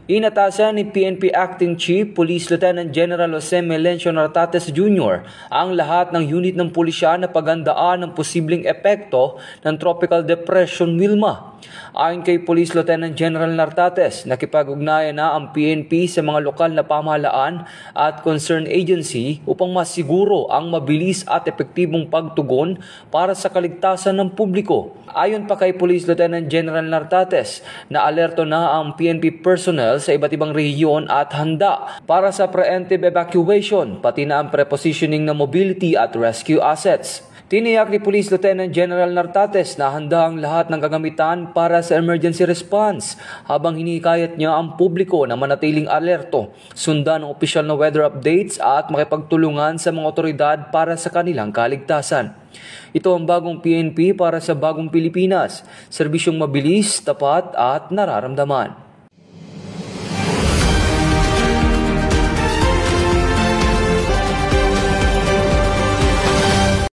Inatasan ni PNP Acting Chief Police Lieutenant General Jose Melencio Nartates Jr. ang lahat ng unit ng pulisya na paghandaan ng posibleng epekto ng Tropical Depression Wilma. Ayon kay Police Lieutenant General Nartates, nakipag-ugnayan na ang PNP sa mga lokal na pamahalaan at concerned agency upang masiguro ang mabilis at epektibong pagtugon para sa kaligtasan ng publiko. Ayon pa kay Police Lieutenant General Nartates, na alerto na ang PNP personnel sa iba't ibang rehiyon at handa para sa preemptive evacuation, pati na ang prepositioning ng mobility at rescue assets. Tiniyak ni Police Lieutenant General Nartates na handa ang lahat ng gagamitan para sa emergency response habang hinikayat niya ang publiko na manatiling alerto, sundan ang opisyal na weather updates at makipagtulungan sa mga otoridad para sa kanilang kaligtasan. Ito ang bagong PNP para sa bagong Pilipinas, serbisyong mabilis, tapat at nararamdaman.